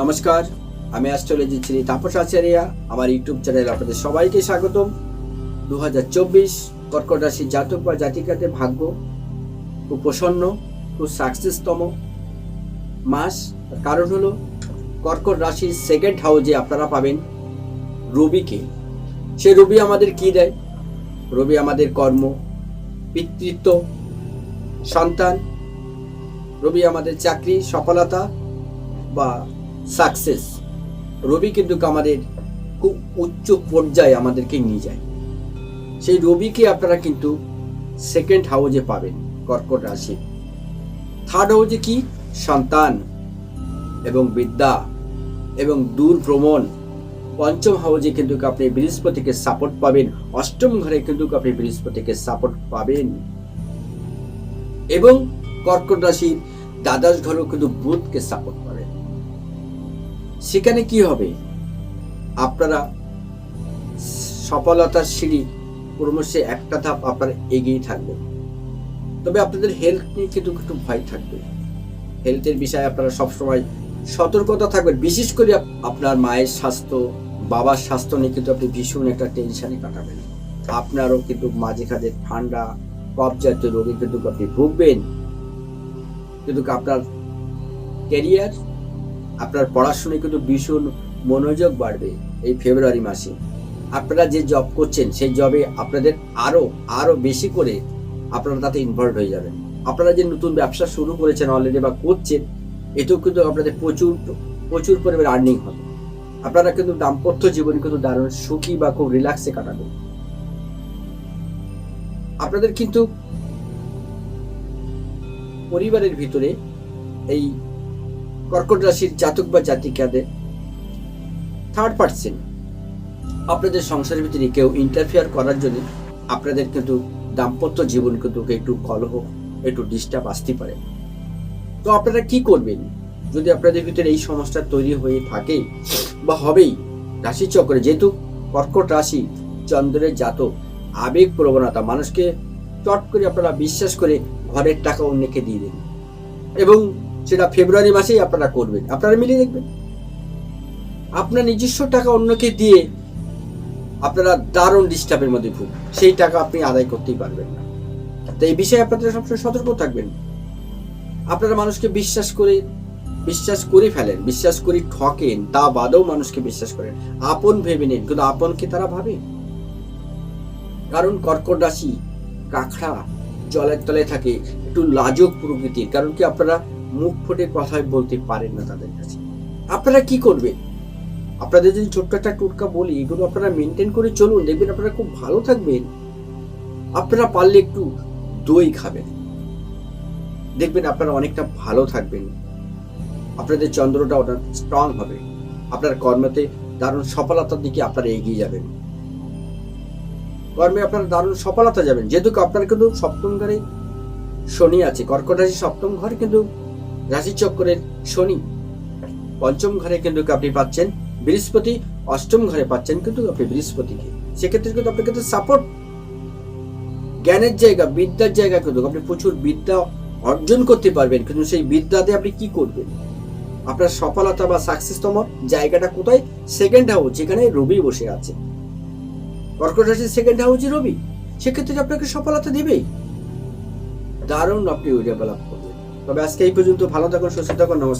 নমস্কার, আমি অ্যাস্ট্রোলজি শ্রী তাপস আচার্য। আমার ইউটিউব চ্যানেলে আপনাদের সবাইকে স্বাগতম। 2024 কর্কট রাশির জাতক বা জাতিকাদের ভাগ্য খুব প্রসন্ন, খুব সাকসেসতম মাস। কারণ হলো কর্কট রাশির সেকেন্ড হাউসে আপনারা পাবেন রবিকে। সে রবি আমাদের কি দেয়? রবি আমাদের কর্ম, পিতৃত্ব, সন্তান। রবি আমাদের চাকরি, সফলতা বা সাকসেস। রবি কিন্তু আমাদের খুব উচ্চ পর্যায়ে আমাদেরকে নিয়ে যায়। সেই রবিকে আপনারা কিন্তু সেকেন্ড হাউসে পাবেন কর্কট রাশি। থার্ড হাউসে কি? সন্তান এবং বিদ্যা এবং দূর ভ্রমণ। পঞ্চম হাউসে কিন্তু আপনি বৃহস্পতিকে সাপোর্ট পাবেন। অষ্টম ঘরে কিন্তু আপনি বৃহস্পতিকে সাপোর্ট পাবেন এবং কর্কট রাশির দ্বাদশ ঘরেও কিন্তু বুধকে সাপোর্ট পাবেন। সেখানে কি হবে? আপনারা সফলতার সিঁড়ি ক্রমশে একটা ধাপ আপনারা এগিয়ে থাকবেন। তবে আপনাদের হেলথ নিয়ে কিন্তু একটু ভয় থাকবে। হেলথের বিষয়ে আপনারা সবসময় সতর্কতা থাকবেন। বিশেষ করে আপনার মায়ের স্বাস্থ্য, বাবার স্বাস্থ্য নিয়ে কিন্তু আপনি ভীষণ একটা টেনশনে কাটাবেন। আপনারও কিন্তু মাঝে খাঝে ঠান্ডা, কফ জাতীয় রোগে কিন্তু আপনি ভুগবেন। কিন্তু আপনার ক্যারিয়ার, আপনার পড়াশোনায় কিন্তু ভীষণ মনোযোগ বাড়বে এই ফেব্রুয়ারি মাসে। আপনারা যে জব করছেন সেই জবে আপনাদের আরো বেশি করে আপনারা তাতে ইনভলভ হয়ে যাবেন। আপনারা যে নতুন ব্যবসা শুরু করেছেন অলরেডি বা করছেন, এতেও কিন্তু আপনাদের প্রচুর পরিমাণে আর্নিং হবে। আপনারা কিন্তু দাম্পত্য জীবন কিন্তু দারুণ সুখী বা খুব রিল্যাক্সে কাটাবেন। আপনাদের কিন্তু পরিবারের ভিতরে এই কর্কট রাশির জাতক বা জাতিকাদের থার্ড পার্সন আপনাদের সংসারের ভিতরে কেউ ইন্টারফেয়ার করার জন্য আপনাদের কিন্তু দাম্পত্য জীবন কিন্তু একটু কলহ, একটু ডিস্টার্ব আসতে পারে। তো আপনারা কি করবেন যদি আপনাদের ভিতরে এই সমস্যা তৈরি হয়ে থাকে বা হবেই? রাশি চক্রে যেহেতু কর্কট রাশি চন্দ্রের জাতক, আবেগ প্রবণতা, মানুষকে চট করে আপনারা বিশ্বাস করে ঘরের টাকা অন্যকে দিয়ে দেন এবং সেটা ফেব্রুয়ারি মাসেই আপনারা করবেন। আপনারা মিলিয়ে দেখবেন আপনার নিজস্ব টাকা অন্যকে দিয়ে আপনারা দারুণ ডিস্টার্বের মধ্যে ভুগবেন। সেই টাকা আপনি আদায় করতেই পারবেন না। তো এই বিষয়ে আপনারা সবসময় সতর্ক থাকবেন। আপনারা মানুষকে বিশ্বাস করে ফেলেন, বিশ্বাস করে ঠকেন, তা বাদেও মানুষকে বিশ্বাস করেন, আপন ভেবে নেন, কিন্তু আপনকে তারা ভাবে। কারণ কর্কট রাশি কাঁকড়া জলের তলায় থাকে, একটু লাজুক প্রকৃতির। কারণ কি? আপনারা মুখ ফুটে কথা বলতে পারেন না তাদের কাছে। আপনারা কি করবেন? আপনাদের যদি ছোট্ট একটা টোটকা বলি, এগুলো আপনারা মেনটেন করে চলুন, দেখবেন আপনারা খুব ভালো থাকবেন। আপনারা পারলে একটু দই খাবেন, দেখবেন আপনারা অনেকটা ভালো থাকবেন। আপনাদের চন্দ্রটা অনেক স্ট্রং হবে। আপনার কর্মতে দারুণ সফলতার দিকে আপনারা এগিয়ে যাবেন। কর্মে আপনারা দারুণ সফলতা যাবেন। যেহেতু আপনার কিন্তু সপ্তম ঘরে শনি আছে, কর্কট রাশি সপ্তম ঘরে কিন্তু রাশিচক্রের শনি, পঞ্চম ঘরে কিন্তু আপনি পাচ্ছেন বৃহস্পতি, অষ্টম ঘরে পাচ্ছেন কিন্তু আপনি বৃহস্পতিকে। সেক্ষেত্রে কিন্তু আপনি কিন্তু সাপোর্ট, জ্ঞানের জায়গা, বিদ্যার জায়গা কিন্তু আপনি প্রচুর বিদ্যা অর্জন করতে পারবেন। কিন্তু সেই বিদ্যাতে আপনি কি করবেন? আপনার সফলতা বা সাকসেসতম জায়গাটা কোথায়? সেকেন্ড হাউস, যেখানে রবি বসে আছে। কর্কট রাশির সেকেন্ড হাউসে রবি, সেক্ষেত্রে আপনাকে সফলতা দেবেই। দারুণ আপনি ডেভেলপ করবেন। তবে আজকে এই পর্যন্ত। ভালো থাকুন, সুস্থ থাকুন। নমস্কার।